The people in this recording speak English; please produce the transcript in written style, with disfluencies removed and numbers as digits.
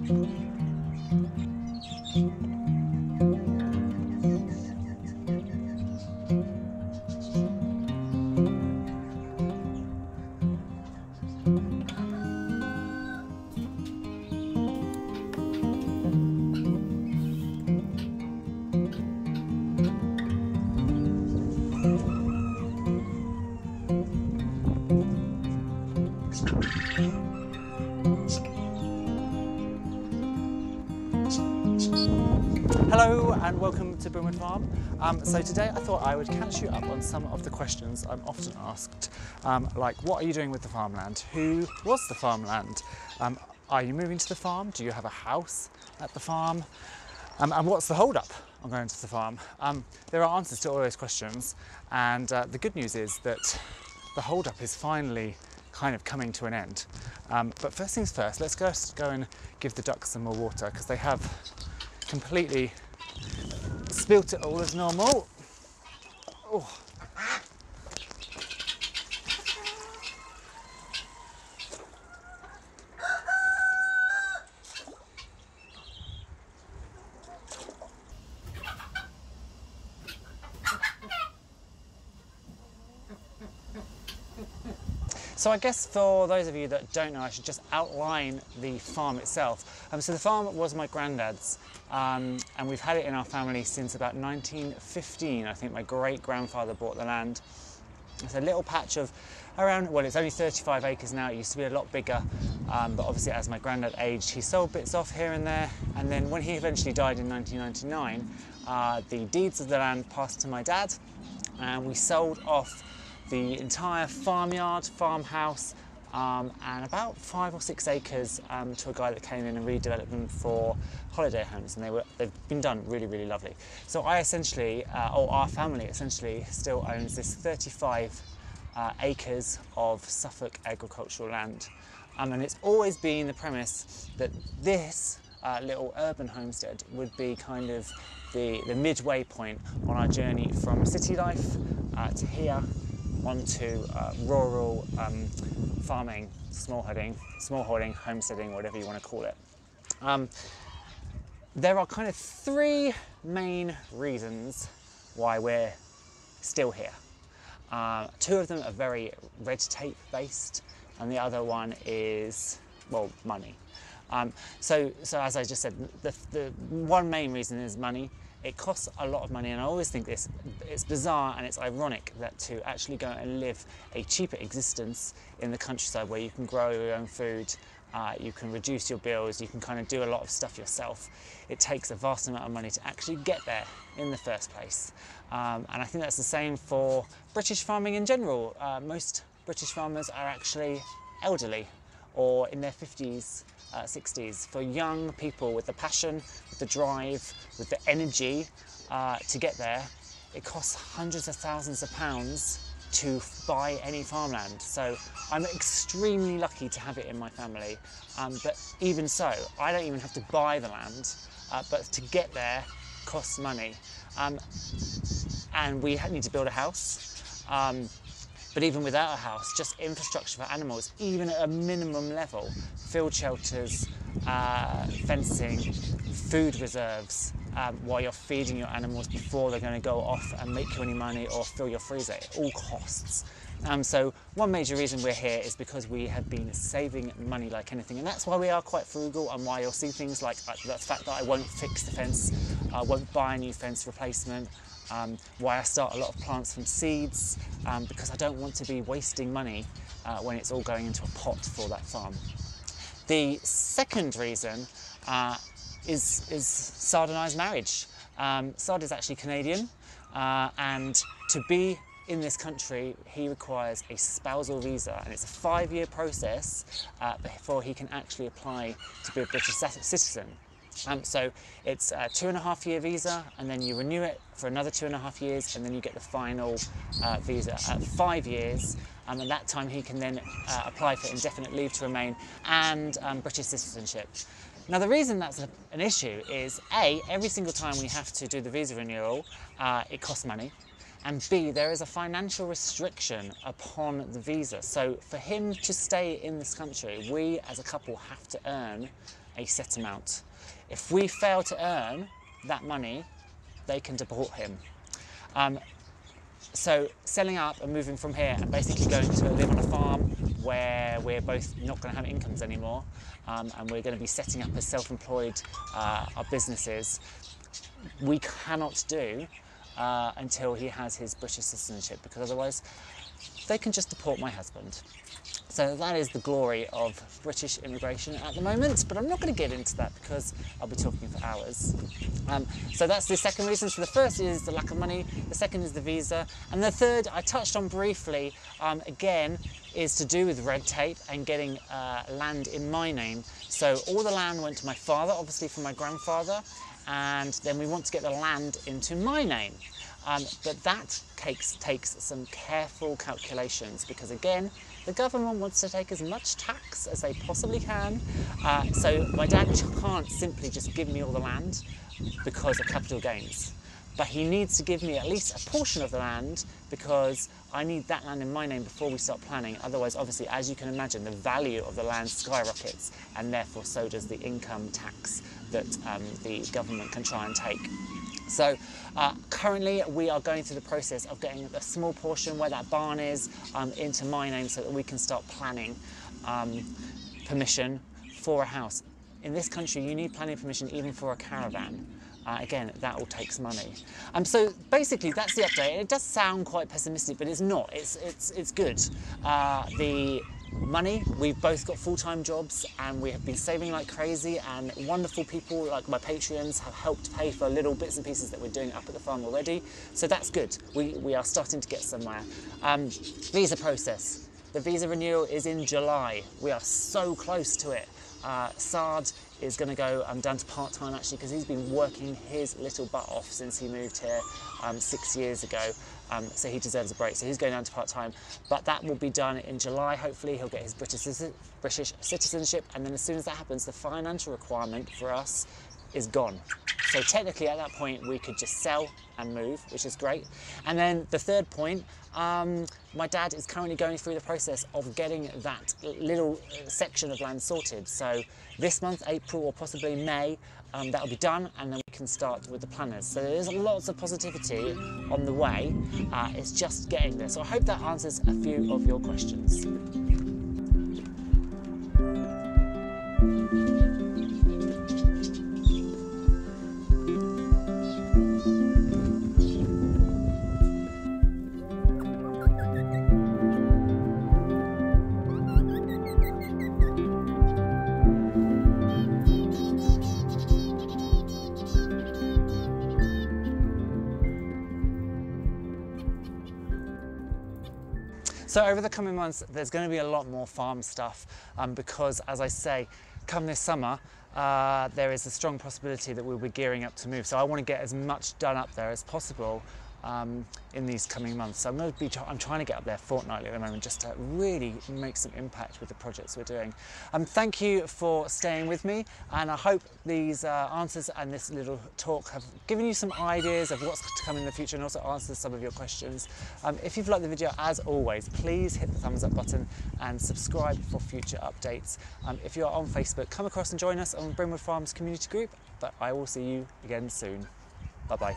Hello and welcome to Brimwood Farm. So today I thought I would catch you up on some of the questions I'm often asked, like what are you doing with the farmland? Who was the farmland? Are you moving to the farm? Do you have a house at the farm? And what's the hold up on going to the farm? There are answers to all those questions, and the good news is that the hold up is finally kind of coming to an end. But first things first, let's go and give the ducks some more water because they have completely spilt it all as normal. Oh. So I guess for those of you that don't know, I should just outline the farm itself. So the farm was my granddad's, and we've had it in our family since about 1915. I think my great-grandfather bought the land. It's a little patch of around, well, it's only 35 acres now. It used to be a lot bigger, but obviously as my granddad aged, he sold bits off here and there. And then when he eventually died in 1999, the deeds of the land passed to my dad, and we sold off the entire farmhouse, and about 5 or 6 acres to a guy that came in and redeveloped them for holiday homes, and they've been done really, really lovely. So I essentially, or our family essentially, still owns this 35 acres of Suffolk agricultural land, and it's always been the premise that this little urban homestead would be kind of the midway point on our journey from city life to here, onto rural farming, smallholding, homesteading, whatever you want to call it. There are kind of 3 main reasons why we're still here. 2 of them are very red tape based, and the other one is, well, money. So as I just said, the one main reason is money. It costs a lot of money, and I always think it's bizarre and it's ironic that to actually go and live a cheaper existence in the countryside where you can grow your own food, you can reduce your bills, you can kind of do a lot of stuff yourself. It takes a vast amount of money to actually get there in the first place. And I think that's the same for British farming in general. Most British farmers are actually elderly or in their 50s, 60s. For young people with the passion, with the drive, with the energy to get there, it costs hundreds of thousands of pounds to buy any farmland. So I'm extremely lucky to have it in my family, but even so, I don't even have to buy the land, but to get there costs money. And we need to build a house. But even without a house, just infrastructure for animals, even at a minimum level, field shelters, fencing, food reserves, while you're feeding your animals before they're going to go off and make you any money or fill your freezer, it all costs. So one major reason we're here is because we have been saving money like anything, and that's why we are quite frugal, and why you'll see things like the fact that I won't fix the fence, I won't buy a new fence replacement, why I start a lot of plants from seeds, because I don't want to be wasting money when it's all going into a pot for that farm. The second reason is Sardanized marriage. Sard is actually Canadian, and to be in this country he requires a spousal visa, and it's a 5-year process before he can actually apply to be a British citizen. So it's a 2.5-year visa, and then you renew it for another 2.5 years, and then you get the final visa at 5 years, and at that time he can then apply for indefinite leave to remain and British citizenship. Now the reason that's an issue is A, every single time we have to do the visa renewal, it costs money, and B, there is a financial restriction upon the visa. So for him to stay in this country, we as a couple have to earn a set amount. If we fail to earn that money, they can deport him. So selling up and moving from here and basically going to live on a farm where we're both not going to have incomes anymore, and we're going to be setting up as self-employed our businesses, we cannot do until he has his British citizenship, because otherwise they can just deport my husband. So that is the glory of British immigration at the moment, but I'm not going to get into that because I'll be talking for hours. So that's the second reason. So the first is the lack of money, the second is the visa, and the third I touched on briefly, again, is to do with red tape and getting land in my name. So all the land went to my father, obviously from my grandfather, and then we want to get the land into my name. But that takes some careful calculations, because again, the government wants to take as much tax as they possibly can. So my dad can't simply just give me all the land because of capital gains. But he needs to give me at least a portion of the land, because I need that land in my name before we start planning. Otherwise, obviously, as you can imagine, the value of the land skyrockets, and therefore so does the income tax that the government can try and take. So currently we are going through the process of getting a small portion where that barn is into my name, so that we can start planning permission for a house. In this country, you need planning permission even for a caravan. Again, that all takes money. So basically, that's the update. It does sound quite pessimistic, but it's not. It's good. The money, we've both got full-time jobs, and we have been saving like crazy, and wonderful people like my Patreons have helped pay for little bits and pieces that we're doing up at the farm already. So that's good. We are starting to get somewhere. Visa process. The visa renewal is in July. We are so close to it. Sard is going to go down to part-time, actually, because he's been working his little butt off since he moved here 6 years ago, so he deserves a break. So he's going down to part-time, but that will be done in July. Hopefully he'll get his British citizenship, and then as soon as that happens, the financial requirement for us is gone. So technically at that point we could just sell and move, which is great. And then the third point, my dad is currently going through the process of getting that little section of land sorted. So this month, April, or possibly May, that'll be done, and then we can start with the planners. So there's lots of positivity on the way. It's just getting there. So I hope that answers a few of your questions. So over the coming months, there's going to be a lot more farm stuff because, as I say, come this summer, there is a strong possibility that we'll be gearing up to move. So I want to get as much done up there as possible in these coming months. So I'm trying to get up there fortnightly at the moment, just to really make some impact with the projects we're doing. Thank you for staying with me, and I hope these answers and this little talk have given you some ideas of what's to come in the future, and also answered some of your questions. If you've liked the video, as always, please hit the thumbs up button and subscribe for future updates. If you're on Facebook, come across and join us on Brimwood Farm's community group, but I will see you again soon. Bye-bye.